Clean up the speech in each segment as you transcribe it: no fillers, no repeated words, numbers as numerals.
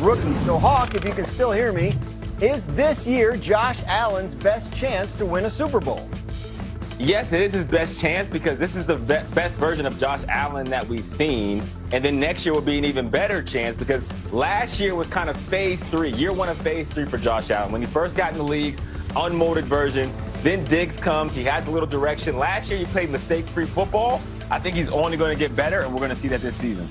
rookie. So, Hawk, if you can still hear me, is this year Josh Allen's best chance to win a Super Bowl? Yes, it is his best chance because this is the best version of Josh Allen that we've seen. And then next year will be an even better chance because last year was kind of phase 3, year 1 of phase 3 for Josh Allen. When he first got in the league, unmolded version. Then Diggs comes, he has a little direction. Last year he played mistake-free football. I think he's only going to get better, and we're going to see that this season.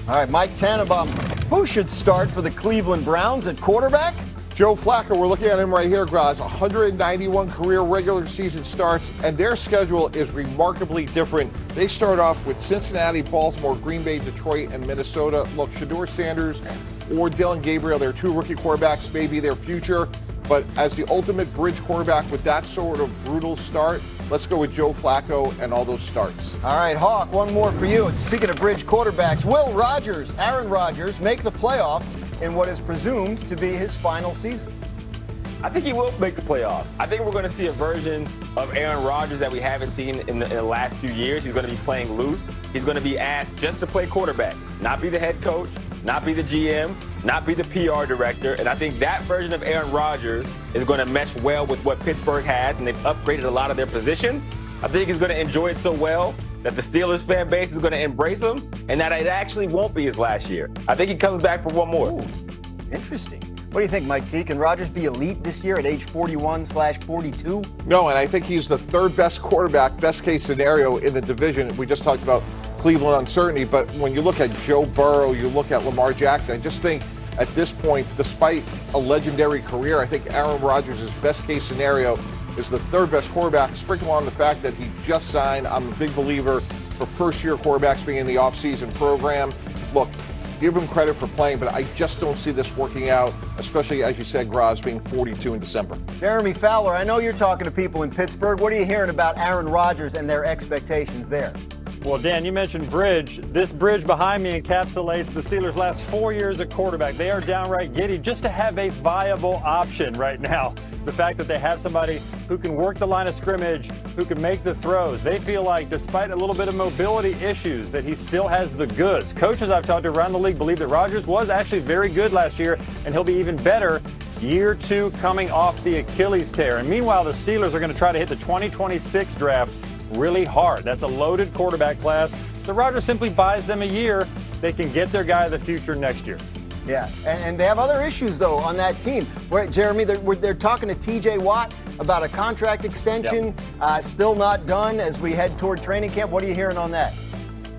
All right, Mike Tannenbaum, who should start for the Cleveland Browns at quarterback? Joe Flacco, we're looking at him right here, Graz. 191 career regular season starts, and their schedule is remarkably different. They start off with Cincinnati, Baltimore, Green Bay, Detroit, and Minnesota. Look, Shedeur Sanders or Dylan Gabriel, their 2 rookie quarterbacks, may be their future. But as the ultimate bridge quarterback with that sort of brutal start, let's go with Joe Flacco and all those starts. All right, Hawk, one more for you. And speaking of bridge quarterbacks, will Aaron Rodgers, make the playoffs in what is presumed to be his final season? I think he will make the playoffs. I think we're going to see a version of Aaron Rodgers that we haven't seen in the last few years. He's going to be playing loose. He's going to be asked just to play quarterback, not be the head coach, not be the GM, not be the PR director. And I think that version of Aaron Rodgers is going to mesh well with what Pittsburgh has, and they've upgraded a lot of their positions. I think he's going to enjoy it so well that the Steelers fan base is going to embrace him, and that it actually won't be his last year. I think he comes back for one more. Ooh, interesting. What do you think, Mike T? Can Rodgers be elite this year at age 41/42? No, and I think he's the 3rd best quarterback, best case scenario in the division. We just talked about Cleveland uncertainty, but when you look at Joe Burrow, you look at Lamar Jackson, I just think at this point, despite a legendary career, I think Aaron Rodgers' best case scenario is the 3rd best quarterback. Sprinkle on the fact that he just signed. I'm a big believer for first-year quarterbacks being in the offseason program. Look, give him credit for playing, but I just don't see this working out, especially, as you said, Graz, being 42 in December. Jeremy Fowler, I know you're talking to people in Pittsburgh. What are you hearing about Aaron Rodgers and their expectations there? Well, Dan, you mentioned bridge. This bridge behind me encapsulates the Steelers' last 4 years at quarterback. They are downright giddy just to have a viable option right now. The fact that they have somebody who can work the line of scrimmage, who can make the throws. They feel like, despite a little bit of mobility issues, that he still has the goods. Coaches I've talked to around the league believe that Rodgers was actually very good last year, and he'll be even better year 2 coming off the Achilles tear. And meanwhile, the Steelers are going to try to hit the 2026 draft really hard. That's a loaded quarterback class. So Rodgers simply buys them a year. They can get their guy of the future next year. Yeah, and they have other issues, though, on that team. Jeremy, they're talking to T.J. Watt about a contract extension, still not done as we head toward training camp. What are you hearing on that?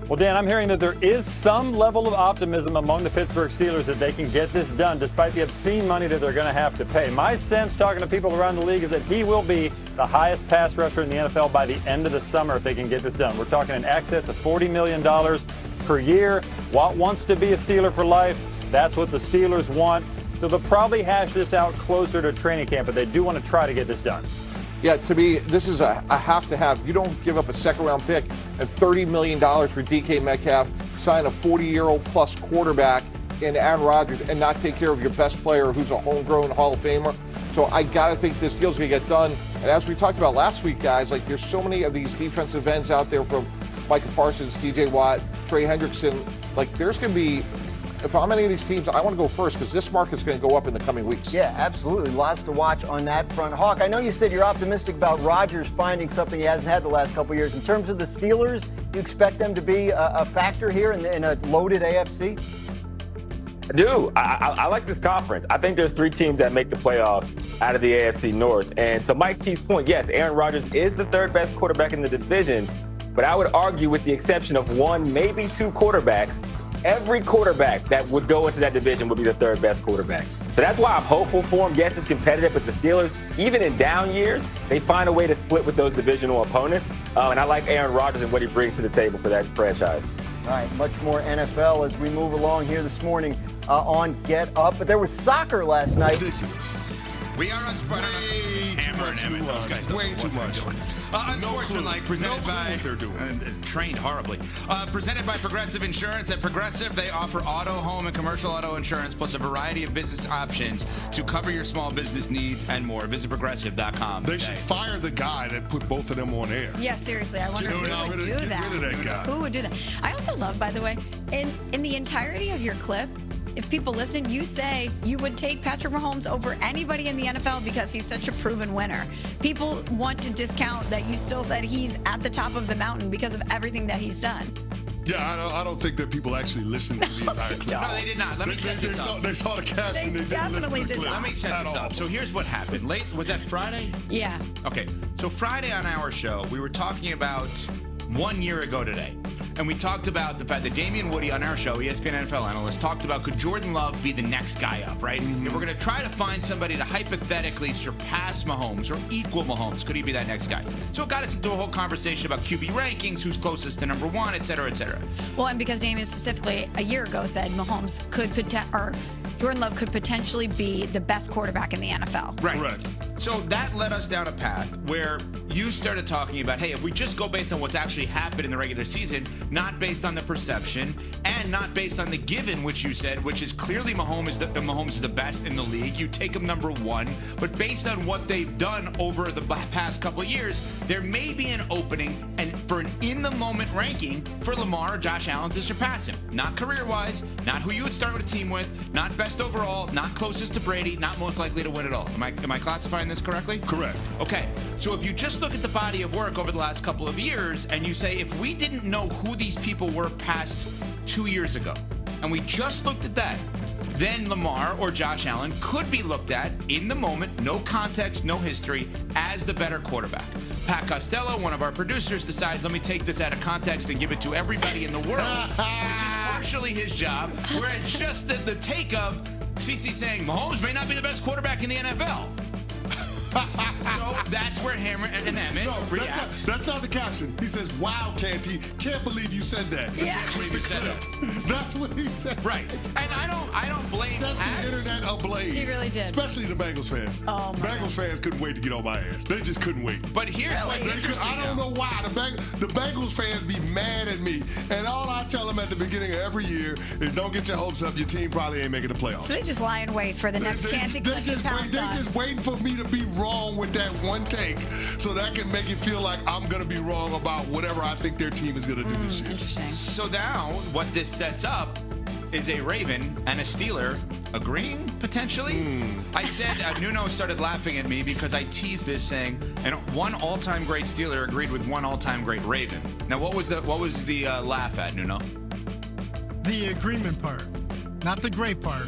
Well, Dan, I'm hearing that there is some level of optimism among the Pittsburgh Steelers that they can get this done despite the obscene money that they're going to have to pay. My sense, talking to people around the league, is that he will be the highest pass rusher in the NFL by the end of the summer if they can get this done. We're talking in excess of $40 million per year. Watt wants to be a Steeler for life. That's what the Steelers want. So they'll probably hash this out closer to training camp, but they do want to try to get this done. Yeah, to me, this is a have-to-have. You don't give up a second-round pick and $30 million for DK Metcalf, sign a 40-year-old plus quarterback in Aaron Rodgers, and not take care of your best player who's a homegrown Hall of Famer. So I got to think this deal's going to get done. And as we talked about last week, guys, like there's so many of these defensive ends out there from Micah Parsons, TJ Watt, Trey Hendrickson. Like there's going to be, if I'm any of these teams, I want to go first because this market's going to go up in the coming weeks. Yeah, absolutely. Lots to watch on that front. Hawk, I know you said you're optimistic about Rodgers finding something he hasn't had the last couple of years. In terms of the Steelers, you expect them to be a factor here in a loaded AFC? I do. I like this conference. I think there's 3 teams that make the playoffs out of the AFC North. And to Mike T's point, yes, Aaron Rodgers is the 3rd best quarterback in the division. But I would argue, with the exception of 1, maybe 2 quarterbacks, every quarterback that would go into that division would be the 3rd best quarterback. So that's why I'm hopeful for him. Yes, it's competitive, but the Steelers, even in down years, they find a way to split with those divisional opponents. And I like Aaron Rodgers and what he brings to the table for that franchise. All right, much more NFL as we move along here this morning on Get Up. But there was soccer last night. Ridiculous. We are on Sports. Way too much. Unsportsmanlike, presented by trained horribly. Presented by Progressive Insurance. At Progressive, they offer auto, home, and commercial auto insurance, plus a variety of business options to cover your small business needs and more. Visit progressive.com. They should fire the guy that put both of them on air. Yeah, seriously, I wonder who would do that. Get rid of that guy. Who would do that? I also love, by the way, in the entirety of your clip, if people listen, you say you would take Patrick Mahomes over anybody in the NFL because he's such a proven winner. People want to discount that you still said he's at the top of the mountain because of everything that he's done. Yeah, I don't think that people actually listened to the entire clip. No, they did not. Let me set this up. They saw the caption. They definitely did not. Let me set this up. So here's what happened. Was that Friday? Yeah. Okay. So Friday on our show, we were talking about 1 year ago today. And we talked about the fact that Damian Woody on our show, ESPN NFL analyst, talked about could Jordan Love be the next guy up, right? And we're going to try to find somebody to hypothetically surpass Mahomes or equal Mahomes. Could he be that next guy? So it got us into a whole conversation about QB rankings, who's closest to number one, et cetera, et cetera. Well, and because Damian specifically a year ago said Mahomes Jordan Love could potentially be the best quarterback in the NFL. Right. Correct. So that led us down a path where you started talking about, hey, if we just go based on what's actually happened in the regular season, not based on the perception and not based on the given, which you said, which is clearly Mahomes is the best in the league. You take him number one, but based on what they've done over the past couple of years, there may be an opening and for an in-the-moment ranking for Lamar or Josh Allen to surpass him. Not career-wise, not who you would start with a team with, not best overall, not closest to Brady, not most likely to win it all. Am I classifying this correctly? Correct. Okay, so if you just look at the body of work over the last couple of years and you say, if we didn't know who these people were past 2 years ago, and we just looked at that, then Lamar or Josh Allen could be looked at in the moment, no context, no history, as the better quarterback. Pat Costello, one of our producers, decides, let me take this out of context and give it to everybody in the world, which is partially his job, where it's just the take of CC saying Mahomes may not be the best quarterback in the NFL. So that's where Hammer and Emmett react. That's not the caption. He says, wow, Canty, can't believe you said that. Yeah. That's what he said. That's what he said. Right. And I don't blame Set the internet ablaze. He really did. Especially the Bengals fans. Oh, my Bengals fans couldn't wait to get on my ass. They just couldn't wait. But here's what's interesting. I don't know why. The Bengals fans be mad at me. And all I tell them at the beginning of every year is don't get your hopes up. Your team probably ain't making the playoffs. So they just lie in wait for the next Canty clip to pounce on. They're just waiting for me to be wrong with that one take so that can make it feel like I'm going to be wrong about whatever I think their team is going to do this year. Interesting. So now what this sets up is a Raven and a Steeler agreeing potentially. I said Nuno started laughing at me because I teased this saying, and one all-time great Steeler agreed with one all-time great Raven. Now what was the laugh at, Nuno? The agreement part, not the great part.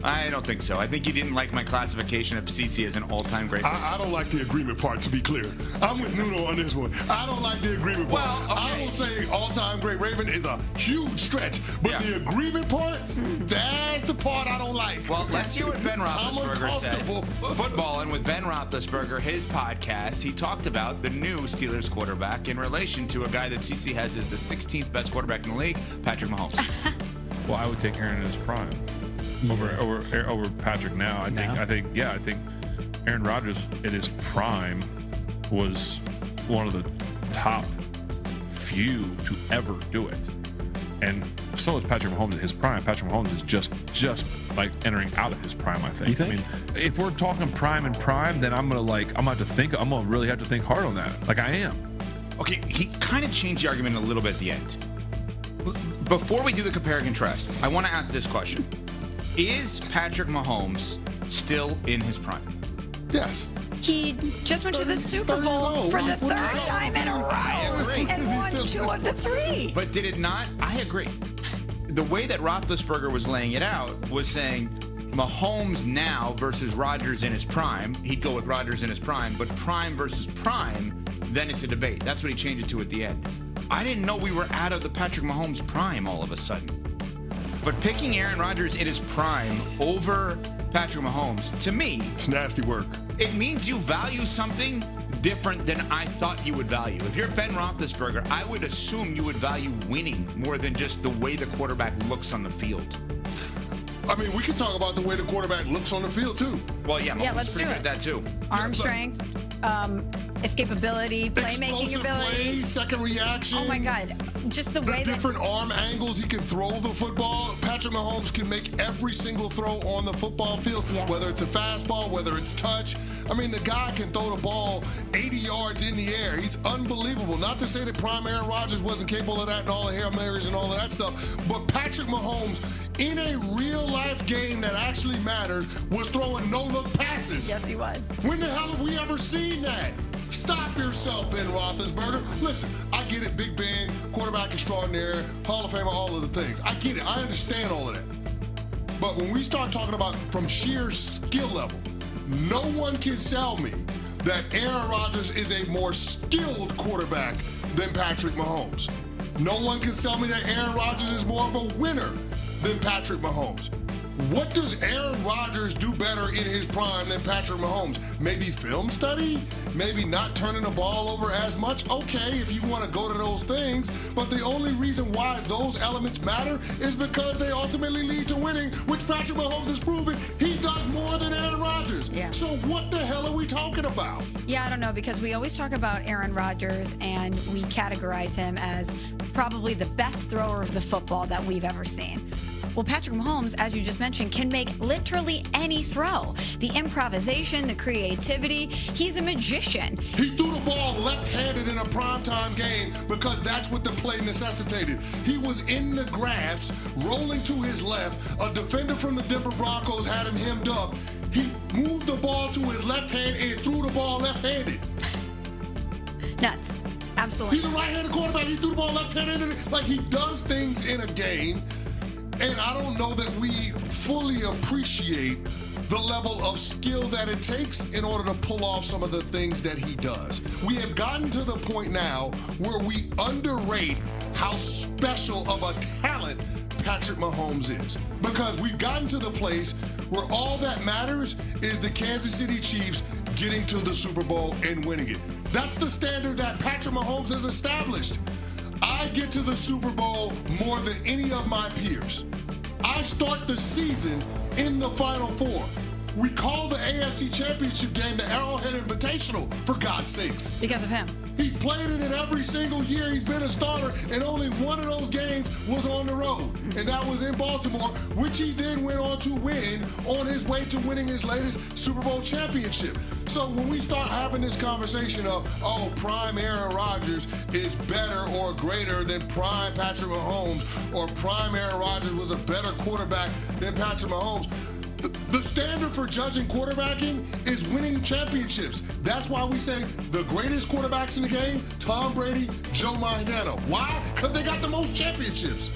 I don't think so. I think you didn't like my classification of CC as an all-time great. I don't like the agreement part, to be clear. I'm with Nuno on this one. I don't like the agreement part. Well, okay. I will say all-time great Raven is a huge stretch, but the agreement part, that's the part I don't like. Well, let's hear what Ben Roethlisberger said. Footballing with Ben Roethlisberger, his podcast, he talked about the new Steelers quarterback in relation to a guy that CC has as the 16th best quarterback in the league, Patrick Mahomes. Well, I would take Aaron in his prime over Patrick now. I think Aaron Rodgers at his prime was one of the top few to ever do it. And so is Patrick Mahomes at his prime. Patrick Mahomes is just like entering out of his prime, I think. You think? I mean, if we're talking prime and prime, then I'm gonna really have to think hard on that. Like I am. Okay, he kind of changed the argument a little bit at the end. Before we do the compare and contrast, I want to ask this question. Is Patrick Mahomes still in his prime? Yes. He just went to the Super Bowl for the third time in a row and won 2 of the 3. But did it not? I agree. The way that Roethlisberger was laying it out was saying Mahomes now versus Rodgers in his prime. He'd go with Rodgers in his prime, but prime versus prime, then it's a debate. That's what he changed it to at the end. I didn't know we were out of the Patrick Mahomes prime all of a sudden. But picking Aaron Rodgers in his prime over Patrick Mahomes, to me, It's nasty work. it means you value something different than I thought you would value. If you're Ben Roethlisberger, I would assume you would value winning more than just the way the quarterback looks on the field. I mean, we can talk about the way the quarterback looks on the field, too. Well, yeah, Yeah, Mahomes let's is pretty do good it. at that, too. Arm strength. escapability, playmaking Explosive ability. plays, second reaction. Oh my God. Just the way that different arm angles he can throw the football. Patrick Mahomes can make every single throw on the football field, whether it's a fastball, whether it's touch. I mean, the guy can throw the ball 80 yards in the air. He's unbelievable. Not to say that prime Aaron Rodgers wasn't capable of that and all the Hail Marys and all of that stuff, but Patrick Mahomes, in a real-life game that actually matters, was throwing no-look passes. Yes, he was. When the hell have we ever seen that? Stop yourself, Ben Roethlisberger. Listen, I get it, Big Ben, quarterback extraordinaire, Hall of Famer, all of the things. I get it. I understand all of that. But when we start talking about from sheer skill level, no one can sell me that Aaron Rodgers is a more skilled quarterback than Patrick Mahomes. No one can sell me that Aaron Rodgers is more of a winner than Patrick Mahomes. What does Aaron Rodgers do better in his prime than Patrick Mahomes? Maybe film study? Maybe not turning the ball over as much? Okay, if you want to go to those things. But the only reason why those elements matter is because they ultimately lead to winning, which Patrick Mahomes has proven he does more than Aaron Rodgers. Yeah. So what the hell are we talking about? Yeah, I don't know, because we always talk about Aaron Rodgers and we categorize him as probably the best thrower of the football that we've ever seen. Well, Patrick Mahomes, as you just mentioned, can make literally any throw. The improvisation, the creativity, he's a magician. He threw the ball left-handed in a primetime game because that's what the play necessitated. He was in the grass, rolling to his left. A defender from the Denver Broncos had him hemmed up. He moved the ball to his left hand and threw the ball left-handed. Nuts. Absolutely. He's a right-handed quarterback. He threw the ball left-handed. Like, he does things in a game. And I don't know that we fully appreciate the level of skill that it takes in order to pull off some of the things that he does. We have gotten to the point now where we underrate how special of a talent Patrick Mahomes is. Because we've gotten to the place where all that matters is the Kansas City Chiefs getting to the Super Bowl and winning it. That's the standard that Patrick Mahomes has established. I get to the Super Bowl more than any of my peers. I start the season in the Final Four. We call the AFC Championship game the Arrowhead Invitational, for God's sakes. Because of him. He's played it in every single year he's been a starter, and only one of those games was on the road, and that was in Baltimore, which he then went on to win on his way to winning his latest Super Bowl championship. So when we start having this conversation of, oh, prime Aaron Rodgers is better or greater than prime Patrick Mahomes, or prime Aaron Rodgers was a better quarterback than Patrick Mahomes, the standard for judging quarterbacking is winning championships. That's why we say the greatest quarterbacks in the game, Tom Brady, Joe Montana. Why? Because they got the most championships.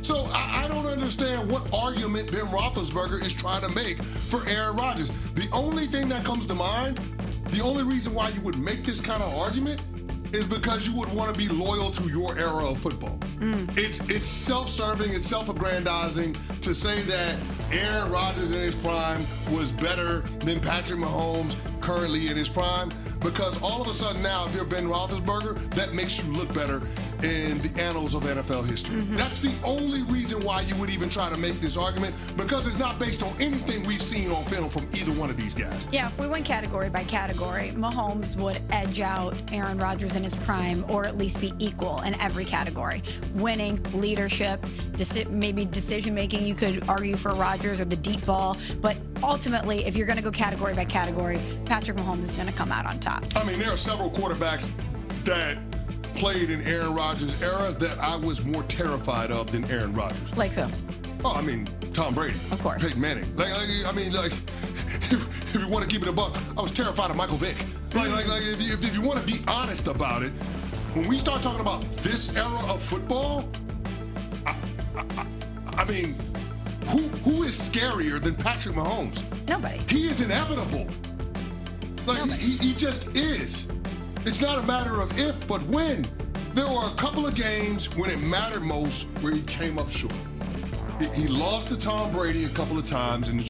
So I don't understand what argument Ben Roethlisberger is trying to make for Aaron Rodgers. The only thing that comes to mind, the only reason why you would make this kind of argument is because you would want to be loyal to your era of football. It's self-serving, it's self-aggrandizing to say that Aaron Rodgers in his prime was better than Patrick Mahomes currently in his prime, because all of a sudden now, if you're Ben Roethlisberger, that makes you look better in the annals of NFL history. That's the only reason why you would even try to make this argument, because it's not based on anything we've seen on film from either one of these guys. Yeah, if we went category by category, Mahomes would edge out Aaron Rodgers in his prime, or at least be equal in every category. Winning, leadership, maybe decision-making, you could argue for Rodgers, or the deep ball. But ultimately, if you're going to go category by category, Patrick Mahomes is going to come out on top. I mean, there are several quarterbacks that played in Aaron Rodgers' era that I was more terrified of than Aaron Rodgers. Like who? Oh, I mean, Tom Brady. Of course. Peyton Manning. If you want to keep it a buck, I was terrified of Michael Vick. If you want to be honest about it, when we start talking about this era of football, I mean, who is scarier than Patrick Mahomes? Nobody. He is inevitable. He just is. It's not a matter of if, but when. There were a couple of games when it mattered most where he came up short. He lost to Tom Brady a couple of times in the